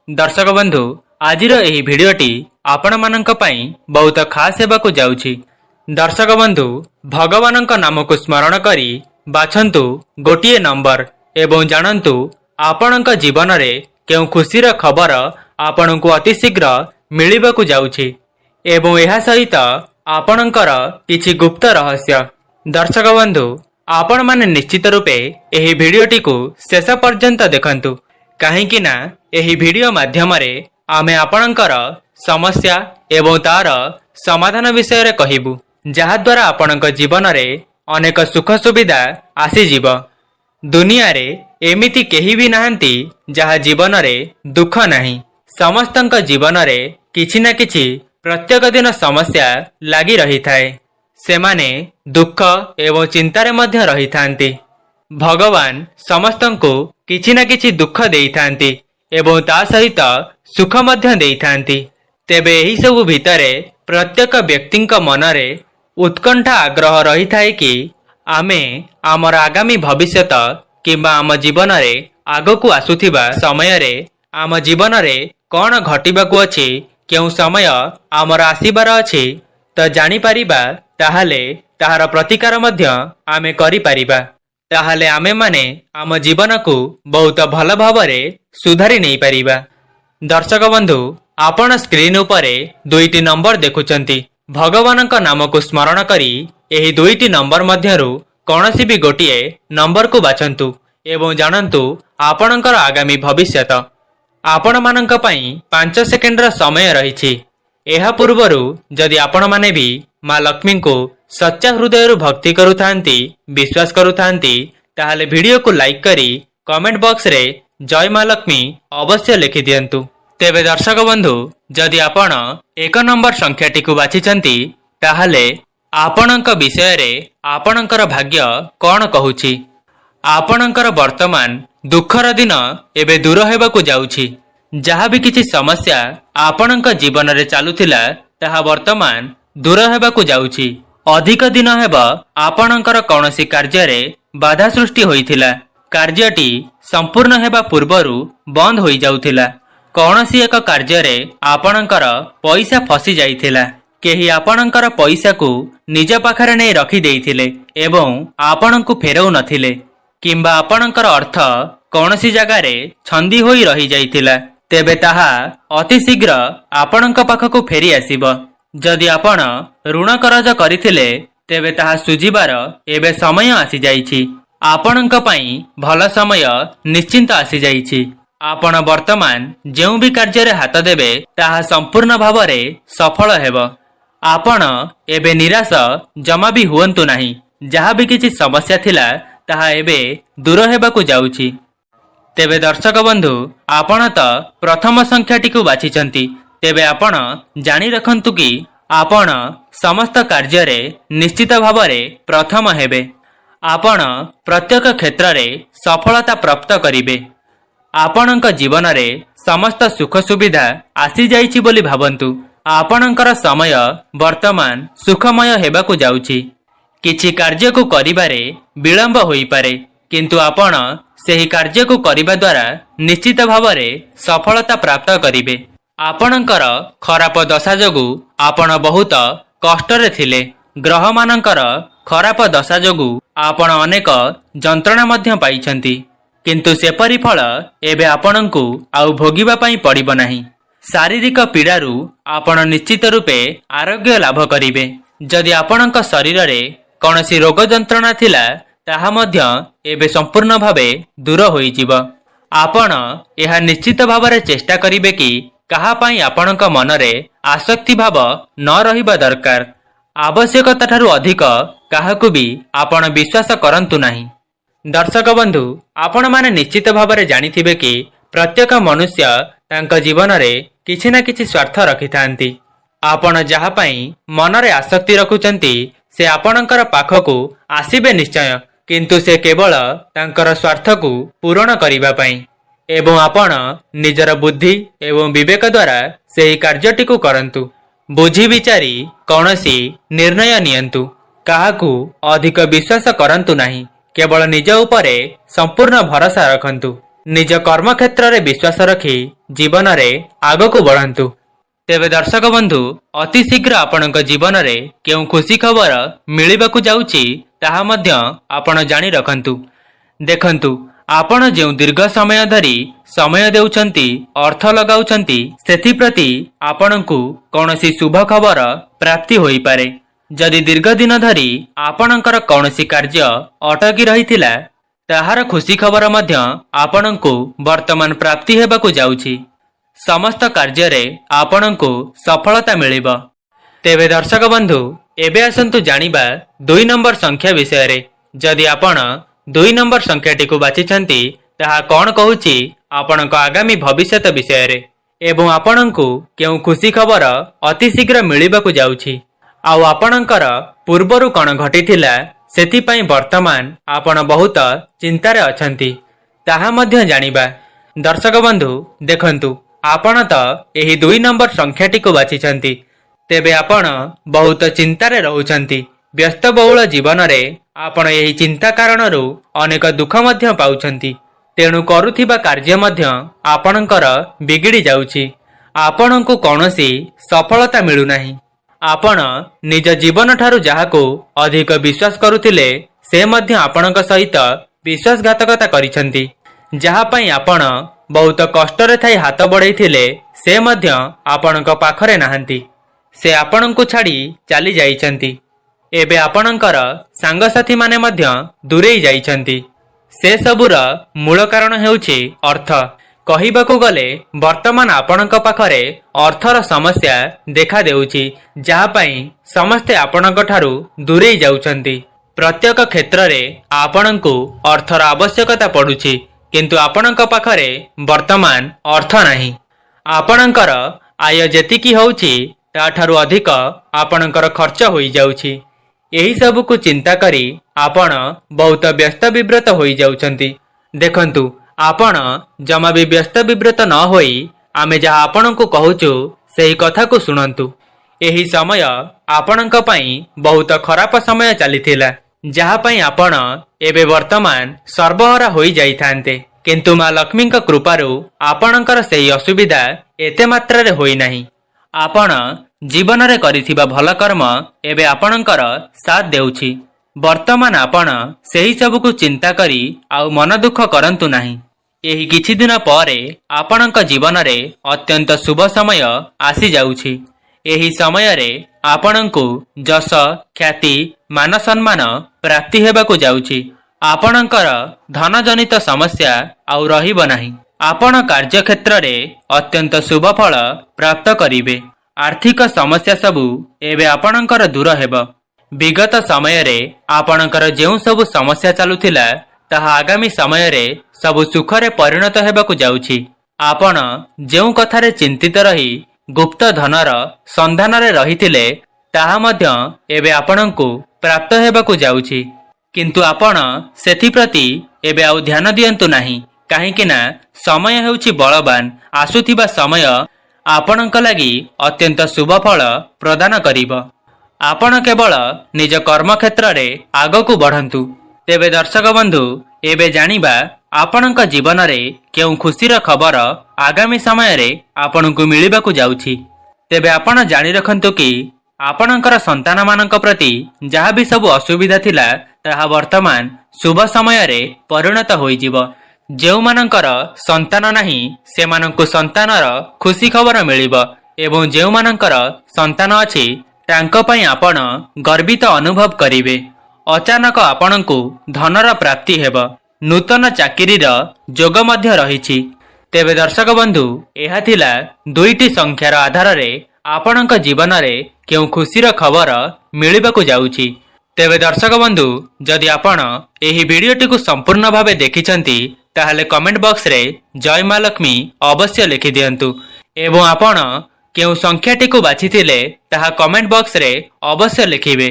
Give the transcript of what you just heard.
दर्शक बंधु आज भिडियोटी आपण मानक पई बहुत खास हेबाकु जाउछि। दर्शक बंधु भगवान नाम को स्मरण करी बाछंतु गोटे नंबर एवं जानतु आपणक जीवन रे केउ खुशीर खबर आपणको अति शीघ्र मिलिबाकु जाउछि एवं एहा सहित आपणकर किछि गुप्त रहस्य। दर्शक बंधु आपण माने निश्चित रूपे एही भिडियोटी को शेष पर्यंत देखंतु काहेकि ना एही भिडियो माध्यम रे आमे आपणकर समस्या एवं तार समाधान विषय रे कहिबु जहा द्वारा आपणक जीवन रे अनेक सुख सुविधा आसी जीव। दुनिया रे एमिति केही भी नाहंती जहा जीवन रे दुख नाही। समस्तंक जीवन रे किछि ना किछि प्रत्येक दिन समस्या लागी रही थाए। सेमाने दुख एवं चिंतारे मध्य रही थांती। भगवान समस्तंको किछि ना किछि दुख देई थांती एवं ता सहित सुख मध्य देई थांती। तेबे एही सबु भितरे प्रत्येक व्यक्तिंक मनरे उत्कंठा आग्रह रही थाए कि आमे आमर आगामी भविष्यत किंबा आम जीवन रे आगकु आसुथिबा समय रे आम जीवन रे कौन घटिबाकु अछि, केउ समय आमर आसीबार अछि त जानि परिबा, ताहाले ताहार प्रतिकार मध्य आमे करि परिबा। ताहाले आमे माने आम जीवन को बहुत भल भावरे सुधारी नहीं परिबा। दर्शक बंधु आपण स्क्रीन उपरे दुईटी नंबर देखुचंती। भगवानक नाम को स्मरण करी एही दुईटी नंबर मध्यरु कौनसी भी गोटिए नंबर को बाछंतु एवं जानंतु आपणकर आगामी भविष्यत। आपण मानक पई 5 सेकेंड समय रहिछि। एहा पूर्वरु जदि आपण माने भी मां लक्ष्मी को सच्चा हृदय भक्ति करुथांती, विश्वास करुथांती, ताहाले वीडियो को लाइक करी कमेंट बॉक्स रे जय मां लक्ष्मी अवश्य लिखि दियंतु। तेबे दर्शक बंधु जदि आपण 1 नंबर संख्याटी को बाछिचंती ताहाले आपणक विषय रे आपणकर भाग्य कौन कहूछि। आपणकर वर्तमान दुखर दिन एबे दूर हेबाकु जाउछि। जहा भी किछि समस्या आपणक जीवन रे चालुथिला ताहा वर्तमान दूर हेबाकु जाउछि। अधिक दिन हेबा आपणकर कौनसी कार्य रे बाधा सृष्टि होइथिला। कार्यटी संपूर्ण हेबा पूर्वरु बंद होई जाउथिला। कौनसी एक कार्य रे आपणकर पैसा फसी जाइथिला। केही आपणकर पैसा को निज पाखरे नै रखि देइथिले एवं आपणको फेरौ नथिले, किंबा आपणकर अर्थ कौनसी जगह रे छंदी होई रही जाइथिला। तेबे ताहा अति शीघ्र आपणक पाखको फेरी आसीबो। जदि आपण ऋण करज करिथिले तेबे ताहा सुझिबार एबे समय आसी जाइछि। आपणक पई भल समय निश्चिंत आसी जाइछि। आपण वर्तमान जेउ भी कार्य रे हाथ देबे ताहा संपूर्ण भावरे सफल हेबो। आपण एबे निराश जमा भी हुअंतु नाही। जहा भी किछि समस्या थिला ताहा एबे दूर हेबाकु जाउछि। तेबे दर्शक बंधु आपण त प्रथम संख्याटी को बाछिचंती। तेबे आपण जानि रखंतु कि आपण समस्त कार्य रे निश्चित भावरे प्रथम हेबे। आपण प्रत्येक क्षेत्र रे सफलता प्राप्त करिवे। आपणक जीवन रे समस्त सुख सुविधा आसी जाइछि बोली भाबंतु। आपणकर समय वर्तमान सुखमय हेबाकु जाउछि। किछि कार्य को करिबारे विलंब होई पारे, किंतु आपण सेही कार्य को करिबा द्वारा निश्चित भावरे सफलता प्राप्त करिवे। आपणकर खराब दशा जोगु आपण बहुत कष्ट रे थिले। ग्रह मानकर खराब दशा जोगु आपण अनेक जंत्रणा मध्य पाइछंती, किंतु सेपरि फल एबे आपणଙ୍କୁ आउ भोगिबा पई पड़िबो नाही। शारीरिक पीड़ारू आपण निश्चित रूपे आरोग्य लाभ करिवे। जदि आपणक शरीर रे कौनसी रोग जंत्रणा थिला ताहा मध्य एबे संपूर्ण भावे दूर होई जिवो। आपण एहा निश्चित भावरे चेष्टा करिवे कि कहा पई आपणक मनरे आसक्ति भाव न रहिबा दरकार। आवश्यकता ठारू अधिक काहाकु भी आपण विश्वास करंतु नाही। दर्शक बंधु आपण माने निश्चित भावरे जानिथिबे कि प्रत्येक मनुष्य तांक जीवन रे किछि ना किछि स्वार्थ रखिथांती। आपण जहा पई मनरे आसक्ति रखुचंती से आपणकर पाखकु आसीबे निश्चय, किंतु से केवल तांकर स्वार्थ को पूर्ण करिबा पई एवं आपण निजर बुद्धि एवं विवेक द्वारा सेही कार्यटी को करंतु। बुझी विचारी कौनसी निर्णय नियंतु। काहाकु अधिक विश्वास करंतु नाही। केवल निज उपरे संपूर्ण भरोसा रखंतु। निज कर्मक्षेत्र में विश्वास रखी जीवन में आग को बढ़ातु। तेबे दर्शक बंधु अति शीघ्र आपण जीवन में क्यों खुशी खबर मिलवाकू जाउची ताहा मध्य आपण जानी रखंतु। देखंतु आपण जो दीर्घ समय धरी समय देउछंती अर्थ लगाउछंती सेथिप्रति आपणकू कौनसी शुभ खबर प्राप्ति होई पारे। जदि दीर्घ दिन धरी आपणकर कौनसी कार्य अटकी रहिथिला ताहार खुशी खबर मध्य आपणकू वर्तमान प्राप्ति हेबाकू जाउची। समस्त कार्य रे आपणकू सफलता मिलिबो। तेबे दर्शक बंधु एबे आसंतु जानिबा 2 नंबर संख्या विषय रे। जदि आपण 2 नंबर संख्याटी को बाछिछंती ताहा कोन कहूची आपणक आगामी भविष्यत विषय रे एवं आपणकू केउ खुशी खबर अति शीघ्र मिलिबाकू जाउची आउ आपणकर पूर्वरु कोन घटिथिला सेथिपई वर्तमान आपण बहुत चिंतारे अछंती ताहा मध्य जानिबा। दर्शक बंधु देखंतु आपण तो एही 2 नंबर संख्याटी को बाछिछंती तेबे आपण बहुत चिंतारे रहुछंती। व्यस्तबहुल जीवन रे आपण एही चिंता कारणरू अनेक दुख मध्य पाउछंती। तेणु करुथिबा कार्य मध्य आपणकर बिगिड़ी जाउची। आपणकू कौनसी सफलता मिलु नाही। आपण निज जीवन ठारू जाहाको अधिक विश्वास करुथिले से मध्य आपणक सहित विश्वासघातकता करिछंती। जहा पई आपण बहुत कष्टरे थाई हाथ बढ़ाइथिले से मध्य आपणक पाखरे नाहंती। से आपणकू छाड़ी चली जाइछंती। एबे आपणकर सांगसाथी माने मध्य दूरेई जाइछंती। से सबुर मूल कारण हेउछि अर्थ। कहिबाकू गले वर्तमान आपणक पाखरे अर्थर समस्या देखा देउछि जहा पई समस्ते आपणक ठारू दूरेई जाउछंती। प्रत्येक क्षेत्र रे आपणकू अर्थर आवश्यकता पडुछि किंतु आपणक पाखरे वर्तमान अर्थ नाही। आपणकर आय जेतिकी होउछि ताठारू अधिक आपणकर खर्च होई जाउछि। एही सब को चिंता करी आपण बहुत व्यस्त विब्रत होई जाउछंती। देखंतु आपण जमा भी व्यस्त विब्रत न होई आमे जहा आपण को कहूचु सेही कथा को सुनंतु। एही समय आपणक पई बहुत खराब समय चलीथिला जहा पई आपण एबे वर्तमान सर्वहरा होई जाइथांते किंतु मां लक्ष्मी कृपारू आपणकर सेही असुविधा एते मात्रा रे होई नाही। आपण जीवन रे करिथिबा भल कर्म एबे आपणकर साथ देउछि। वर्तमान आपण सेही सब को चिंता करी आउ मन दुख करंतु नाही। एही किछि दिन परे आपणक जीवन रे अत्यंत शुभ समय आसी जाउछि। एही समय रे आपणकू जस ख्याति मान सम्मान प्राप्ति हेबाकू जाउछि। आपणकर धन जनित समस्या आउ रहिब नाही। आपण कार्य क्षेत्र रे अत्यंत शुभ फल प्राप्त करिवे। आर्थिक समस्या सबु एबे आपणकर दूर हेबो। विगत समय रे आपणकर जेउ सब समस्या चालुथिला ताहा आगामी समय रे सबु सुखरे परिणत हेबाकू जाउछि। आपण जेउ कथारे चिंतित रही गुप्त धनर संधान रे रहिथिले ताहा मध्य एबे आपणकू प्राप्त हेबाकू जाउछि किंतु आपण सेथि प्रति एबे आउ ध्यान दियंतु नाही काहेकि ना समय हेउछि बलवान। आसुथिबा समय आपणक लागि अत्यंत शुभ फल प्रदान करिबो। आपण केवल निज कर्म क्षेत्र रे आगकू बढ़ंतु। तेबे दर्शक बंधु एबे जानिबा आपणक जीवन रे केउ खुशीर खबर आगामी समय रे आपणकू मिलिबाकू जाउछि। तेबे आपण जानि रखंतु कि आपणकर संतान मानक प्रति जहा भी सब असुविधा थिला ताहा वर्तमान शुभ समय रे परिणत होई जिवो। जेउ मानकर संतान नाही सेमानंकु संतानर खुशी खबर मिलिबो एवं जेउ मानकर संतान अछि तांको पई आपण गर्वित अनुभव करिवे। अचानक आपणकू धनर प्राप्ति हेबो। नूतन चाकिरीर जोग मध्य रहिछि। तेबे दर्शक बंधु एहा थिला 2टी संख्यार आधार रे आपणक जीवन रे केउ खुशीर खबर मिलिबाकू जाउछि। तेबे दर्शक बंधु जदि आपण एही वीडियोटी को संपूर्ण भावे देखिछंती ताहले कमेंट बॉक्स रे जय मां लक्ष्मी अवश्य लिखि दियंतु एवं आपण केउ संख्याटी को बाछिथिले ताहा कमेंट बॉक्स रे अवश्य लिखिबे।